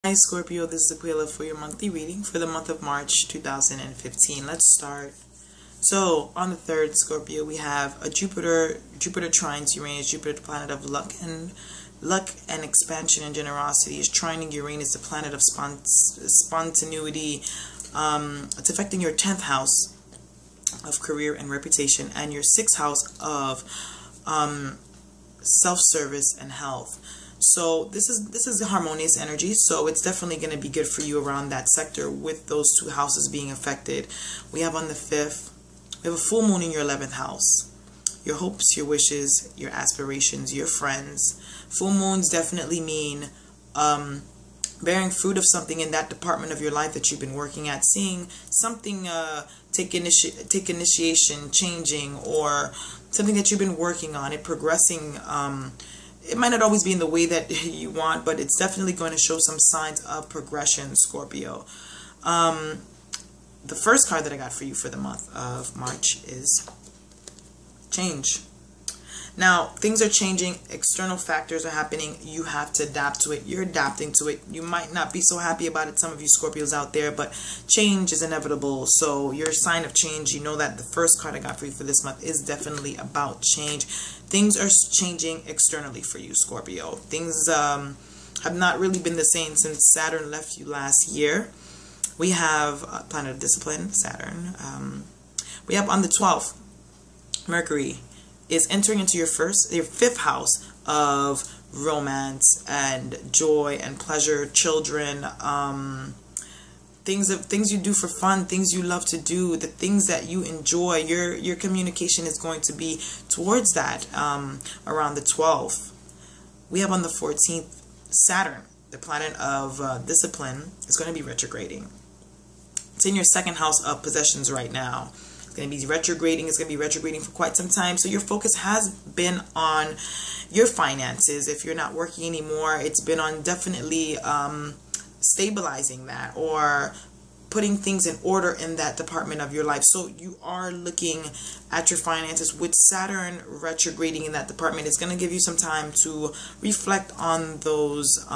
Hi Scorpio, this is Aquila for your monthly reading for the month of March 2015. Let's start. So on the 3rd, Scorpio, we have a Jupiter trines Uranus. Jupiter, the planet of luck and expansion and generosity, is trining Uranus, the planet of spontaneity. It's affecting your 10th house of career and reputation and your 6th house of self-service and health. So this is a harmonious energy, so it's definitely going to be good for you around that sector with those two houses being affected. We have on the 5th, we have a full moon in your 11th house. Your hopes, your wishes, your aspirations, your friends. Full moons definitely mean bearing fruit of something in that department of your life that you've been working at, seeing something take initiation, changing, or something that you've been working on, it progressing. It might not always be in the way that you want, but it's definitely going to show some signs of progression, Scorpio. The first card that I got for you for the month of March is change. Now, things are changing. External factors are happening. You have to adapt to it. You're adapting to it. You might not be so happy about it, some of you Scorpios out there, but change is inevitable. So your sign of change, you know that the first card I got for you for this month is definitely about change. Things are changing externally for you, Scorpio. Things have not really been the same since Saturn left you last year. We have planet of discipline, Saturn. We have on the 12th, Mercury is entering into your 5th house of romance and joy and pleasure, children, things you do for fun, things you love to do, the things that you enjoy. Your communication is going to be towards that around the 12th. We have on the 14th, Saturn, the planet of discipline, is going to be retrograding. It's in your 2nd house of possessions right now. Going to be retrograding. It's going to be retrograding for quite some time. So your focus has been on your finances. If you're not working anymore, it's been on definitely stabilizing that or putting things in order in that department of your life. So you are looking at your finances with Saturn retrograding in that department. It's going to give you some time to reflect on those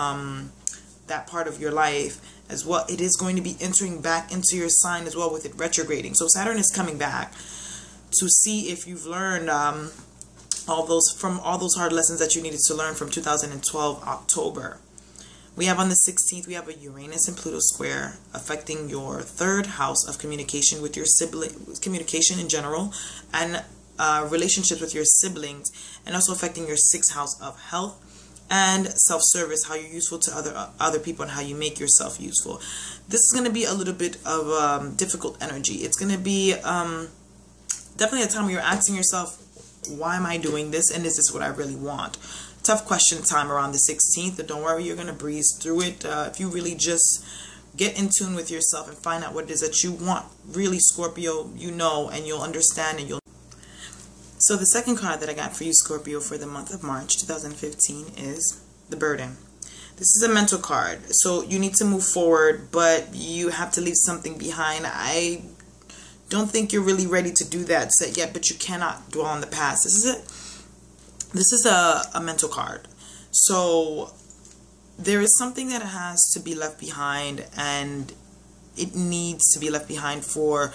that part of your life as well. It is going to be entering back into your sign as well with it retrograding. So Saturn is coming back to see if you've learned all those hard lessons that you needed to learn from 2012 October. We have on the 16th, we have a Uranus and Pluto square affecting your 3rd house of communication with your sibling, communication in general, and relationships with your siblings, and also affecting your 6th house of health and self-service, how you're useful to other people and how you make yourself useful. This is going to be a little bit of difficult energy. It's going to be definitely a time where you're asking yourself, why am I doing this, and is this what I really want? Tough question time around the 16th, but don't worry, you're going to breeze through it. If you really just get in tune with yourself and find out what it is that you want, really, Scorpio, you know, and you'll understand, and you'll. So the second card that I got for you, Scorpio, for the month of March 2015 is the burden. This is a mental card. So you need to move forward, but you have to leave something behind. I don't think you're really ready to do that yet, but you cannot dwell on the past. This is a mental card. So there is something that has to be left behind, and it needs to be left behind for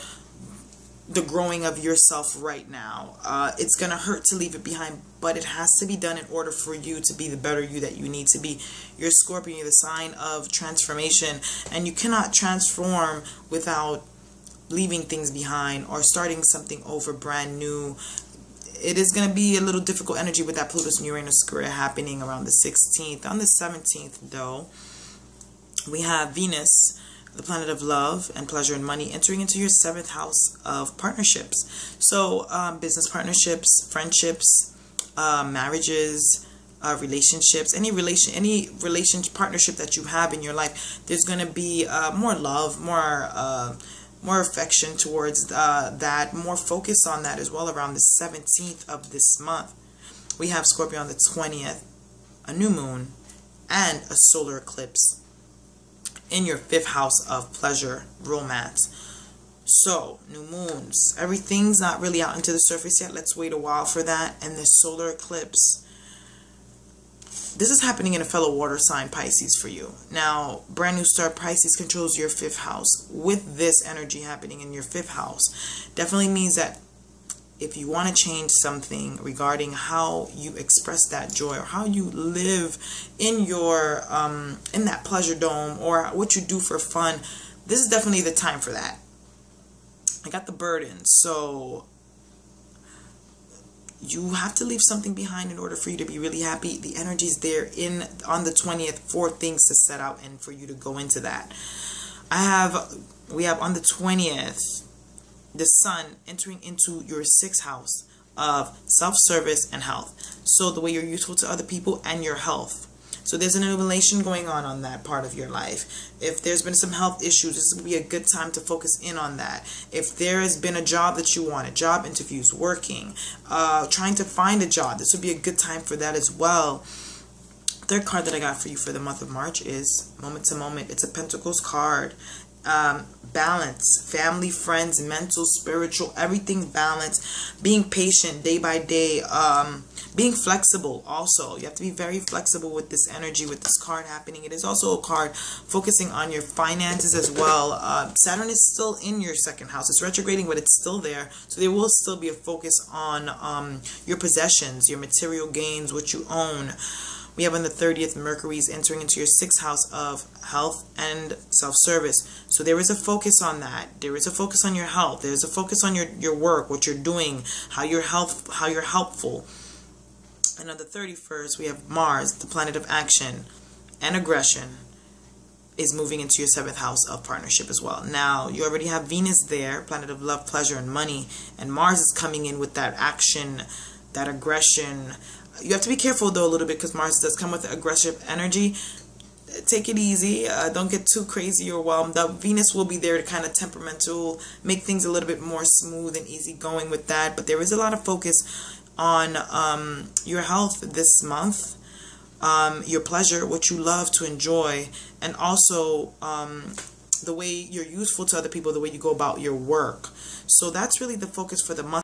the growing of yourself right now. It's going to hurt to leave it behind, but it has to be done in order for you to be the better you that you need to be. You're Scorpio, you're the sign of transformation, and you cannot transform without leaving things behind or starting something over brand new. It is going to be a little difficult energy with that Pluto and Uranus square happening around the 16th. On the 17th, though, we have Venus, the planet of love and pleasure and money, entering into your 7th house of partnerships. So business partnerships, friendships, marriages, relationships, any partnership that you have in your life, there's going to be more love, more affection towards that, more focus on that as well around the 17th of this month. We have Scorpio on the 20th, a new moon, and a solar eclipse in your 5th house of pleasure, romance. So, new moons. Everything's not really out into the surface yet. Let's wait a while for that. And the solar eclipse This is happening in a fellow water sign, Pisces, for you. Now, brand new start, Pisces controls your 5th house. With this energy happening in your 5th house, definitely means that if you want to change something regarding how you express that joy, or how you live in your in that pleasure dome, or what you do for fun, this is definitely the time for that. I got the burden, so you have to leave something behind in order for you to be really happy. The energy's there on the 20th for things to set out and for you to go into that. We have on the 20th the sun entering into your 6th house of self-service and health. So the way you're useful to other people and your health. So there's an illumination going on that part of your life. If there's been some health issues, this would be a good time to focus in on that. If there has been a job that you wanted, job interviews, working, trying to find a job, this would be a good time for that as well. Third card that I got for you for the month of March is Moment to Moment. It's a Pentacles card. Balance, family, friends, mental, spiritual, everything balanced, being patient day by day, being flexible also. You have to be very flexible with this energy, with this card happening. It is also a card focusing on your finances as well. Saturn is still in your 2nd house. It's retrograding, but it's still there. So there will still be a focus on your possessions, your material gains, what you own. We have on the 30th, Mercury is entering into your 6th house of health and self-service. So there is a focus on that. There is a focus on your health. There's a focus on your work, what you're doing, how you're helpful. And on the 31st, we have Mars, the planet of action and aggression, is moving into your 7th house of partnership as well. Now, you already have Venus there, planet of love, pleasure, and money. And Mars is coming in with that action, that aggression. You have to be careful though a little bit, because Mars does come with aggressive energy. Take it easy. Don't get too crazy or overwhelmed. Venus will be there to kind of temperamental, make things a little bit more smooth and easy going with that. But there is a lot of focus on your health this month, your pleasure, what you love to enjoy, and also the way you're useful to other people, the way you go about your work. So that's really the focus for the month.